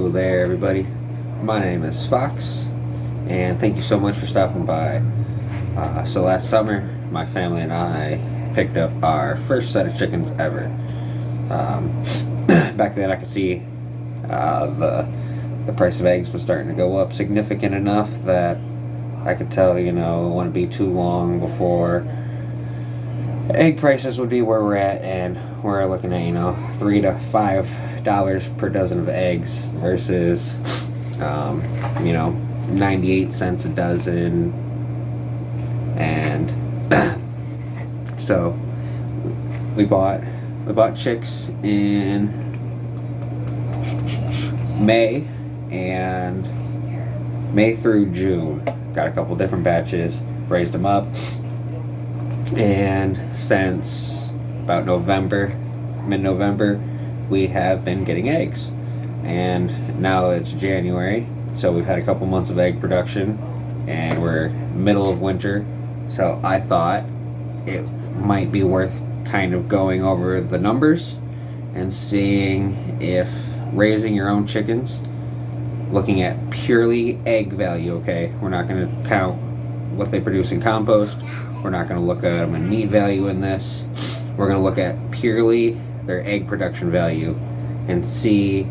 Hello there, everybody. My name is Fox, and thank you so much for stopping by. So last summer, my family and I picked up our first set of chickens ever. Back then, I could see the price of eggs was starting to go up significant enough that I could tell, it wouldn't be too long before egg prices would be where we're at, and we're looking at $3 to $5 per dozen of eggs versus 98 cents a dozen. And so we bought chicks in May through June. Got a couple different batches, raised them up, and since about mid-November, we have been getting eggs. And now it's January, so we've had a couple months of egg production, and we're middle of winter, so I thought it might be worth kind of going over the numbers and seeing if raising your own chickens, looking at purely egg value, okay? We're not going to count what they produce in compost. We're not going to look at them in meat value in this. We're going to look at purely their egg production value and see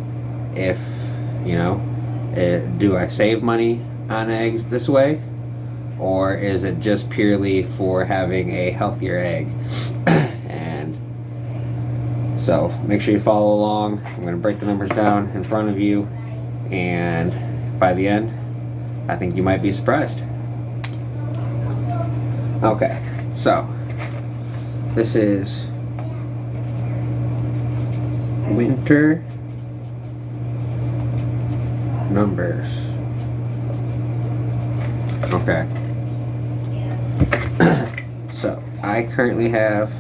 if, do I save money on eggs this way? Or is it just purely for having a healthier egg? And so make sure you follow along. I'm going to break the numbers down in front of you, and by the end, I think you might be surprised. Okay, so this is winter numbers. Okay. So I currently have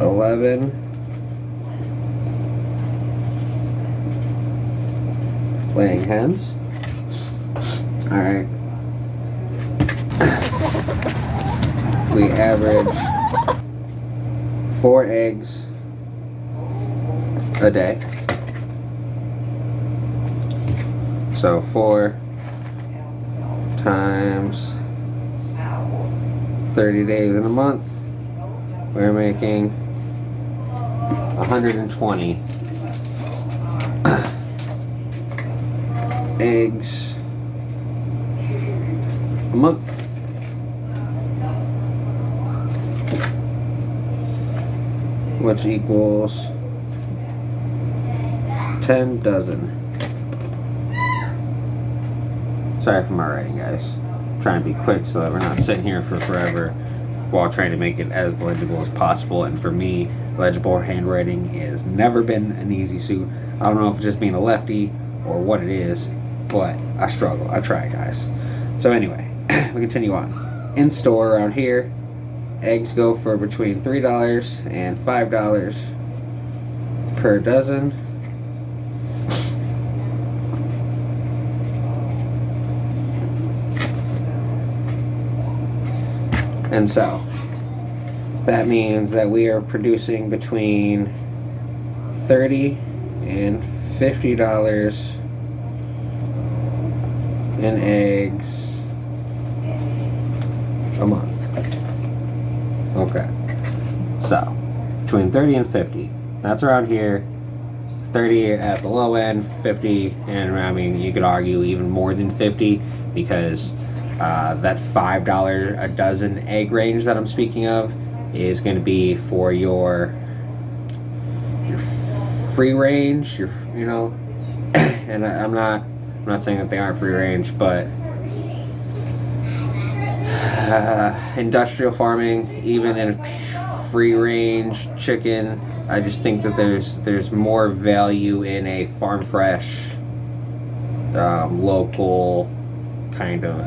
11 laying hens. Alright. We average 4 eggs a day. So 4 times 30 days in a month, we're making 120 eggs a month. Which equals 10 dozen. Sorry for my writing, guys. I'm trying to be quick so that we're not sitting here for forever while trying to make it as legible as possible. And for me, legible handwriting has never been an easy suit. I don't know if it's just being a lefty or what it is, but I struggle. I try, guys. So anyway, we continue on. In store around here, eggs go for between $3 and $5 per dozen. And so that means that we are producing between $30 and $50 in eggs a month. Okay, so between 30 and 50, that's around here. 30 at the low end, 50, and I mean, you could argue even more than 50, because that $5 a dozen egg range that I'm speaking of is going to be for your free range, and I'm not saying that they aren't free range, but industrial farming, even in free range chicken, I just think that there's more value in a farm fresh, local kind of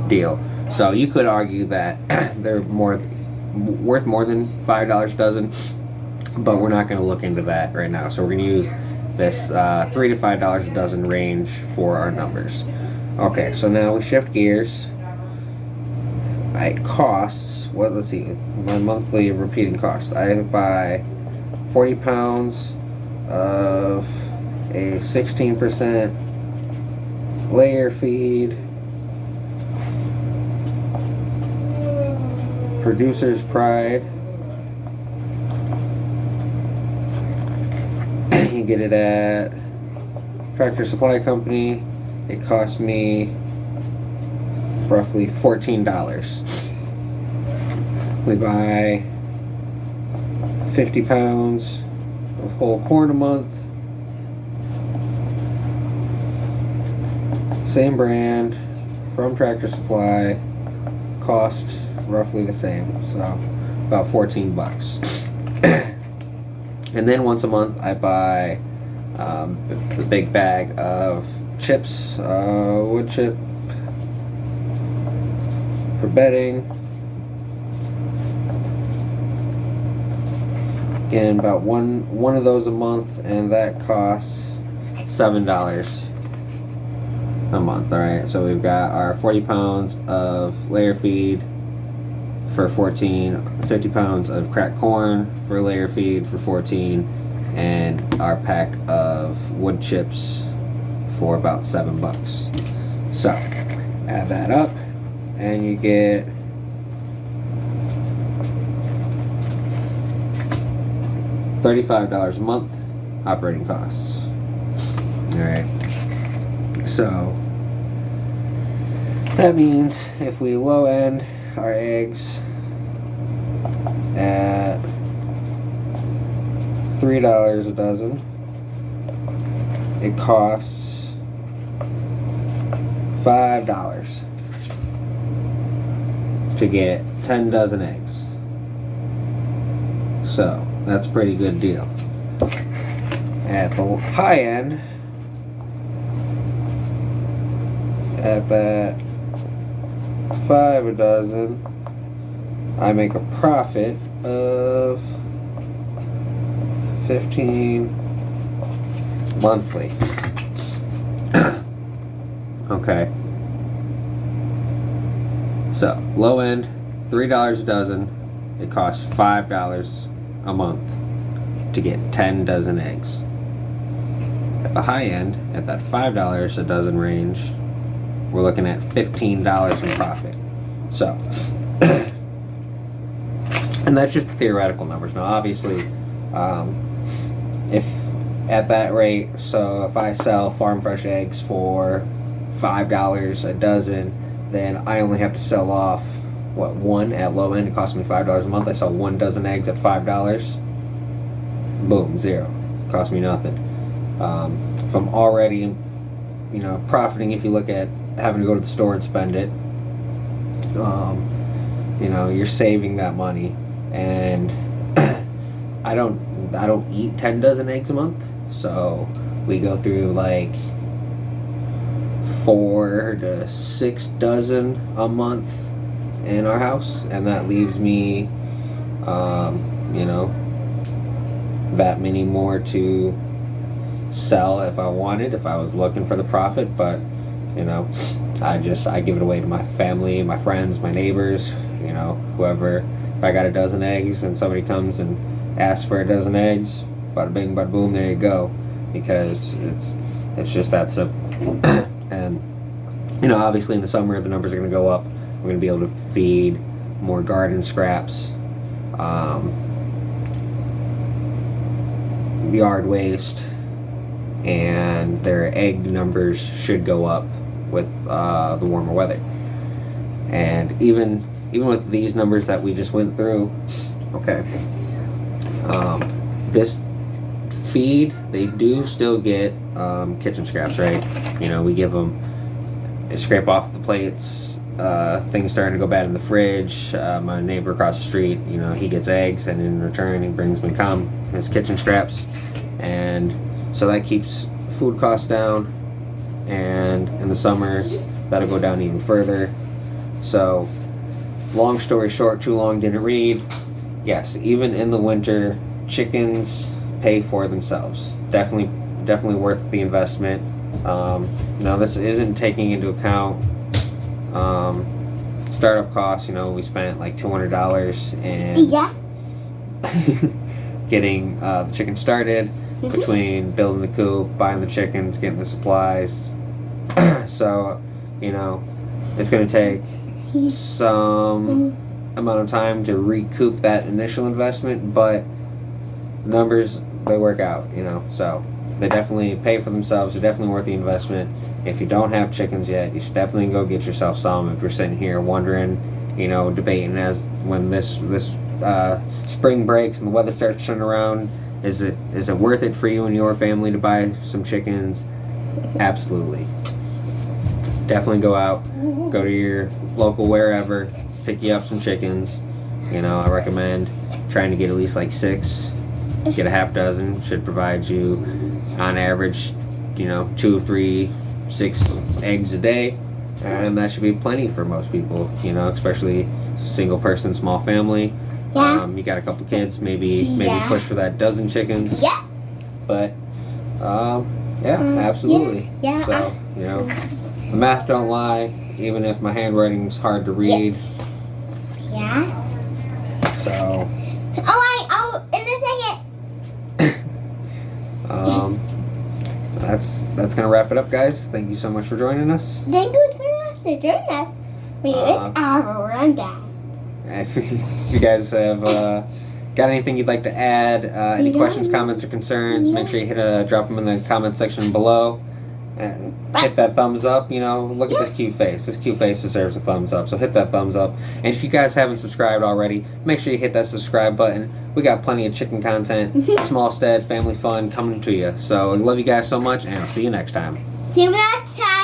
deal. So you could argue that they're worth more than $5 a dozen, but we're not going to look into that right now. So we're going to use this $3 to $5 a dozen range for our numbers. Okay, so now we shift gears. It costs, let's see, my monthly repeating cost. I buy 40 pounds of a 16% layer feed, Producer's Pride. You get it at Tractor Supply Company. It cost me roughly $14. We buy 50 pounds of whole corn a month. Same brand from Tractor Supply. Cost roughly the same, so about 14 bucks. And then once a month I buy the big bag of chips, wood chip for bedding. Again, about one of those a month, and that costs $7 a month. Alright, so we've got our 40 pounds of layer feed for 14, 50 pounds of cracked corn for layer feed for 14, and our pack of wood chips for about $7. So add that up and you get $35 a month operating costs. Alright, so that means if we low end our eggs at $3 a dozen, it costs $5 to get 10 dozen eggs. So that's a pretty good deal. At the high end, at that 5 a dozen, I make a profit of 15 monthly. Okay. So low end, $3 a dozen. It costs $5 a month to get 10 dozen eggs. At the high end, at that $5 a dozen range, we're looking at $15 in profit. So, and that's just the theoretical numbers. Now, obviously, if at that rate, so if I sell farm fresh eggs for $5 a dozen, then I only have to sell off one at low end. It costs me $5 a month. I sell 1 dozen eggs at $5. Boom, zero. Cost me nothing. If I'm already, profiting, if you look at having to go to the store and spend it, you're saving that money. And I don't eat 10 dozen eggs a month, so we go through like 4 to 6 dozen a month in our house, and that leaves me that many more to sell if I wanted, if I was looking for the profit. But I give it away to my family, my friends, my neighbors, whoever. If I got a dozen eggs and somebody comes and asks for a dozen eggs, bada bing, bada boom, there you go. Because it's just that simple. And obviously in the summer the numbers are going to go up. We're going to be able to feed more garden scraps, yard waste, and their egg numbers should go up with the warmer weather. And even with these numbers that we just went through, okay, this feed, they do still get kitchen scraps, right? We give them, they scrape off the plates, things starting to go bad in the fridge. My neighbor across the street, he gets eggs, and in return he brings me his kitchen scraps, and so that keeps food costs down. And in the summer that'll go down even further. So long story short, too long didn't read, yes, even in the winter chickens pay for themselves. Definitely worth the investment. Now this isn't taking into account startup costs. We spent like $200 in getting the chicken started, between building the coop, buying the chickens, getting the supplies. So, it's going to take some amount of time to recoup that initial investment, but numbers, they work out, so they definitely pay for themselves. They're definitely worth the investment. If you don't have chickens yet, you should definitely go get yourself some. If you're sitting here wondering, debating as when this spring breaks and the weather starts turning around, is it worth it for you and your family to buy some chickens? Absolutely. Definitely go out, go to your local wherever, pick you up some chickens. I recommend trying to get at least like 6. Get a half dozen. Should provide you, on average, 2, 3, 6 eggs a day, and that should be plenty for most people. Especially single person, small family. Yeah. You got a couple kids, maybe push for that dozen chickens. Yeah. But, absolutely. Yeah. So, the math don't lie, even if my handwriting's hard to read. Yeah. So. Oh, in a second. That's gonna wrap it up, guys. Thank you so much for joining us. Thank you so much for joining us. It's our rundown. If you guys have got anything you'd like to add, any questions, comments, or concerns, make sure you drop them in the comment section below. And hit that thumbs up. Look at this cute face. This cute face deserves a thumbs up. So hit that thumbs up. And if you guys haven't subscribed already, make sure you hit that subscribe button. We got plenty of chicken content, small stead, family fun coming to you. So I love you guys so much, and see you next time. See you next time.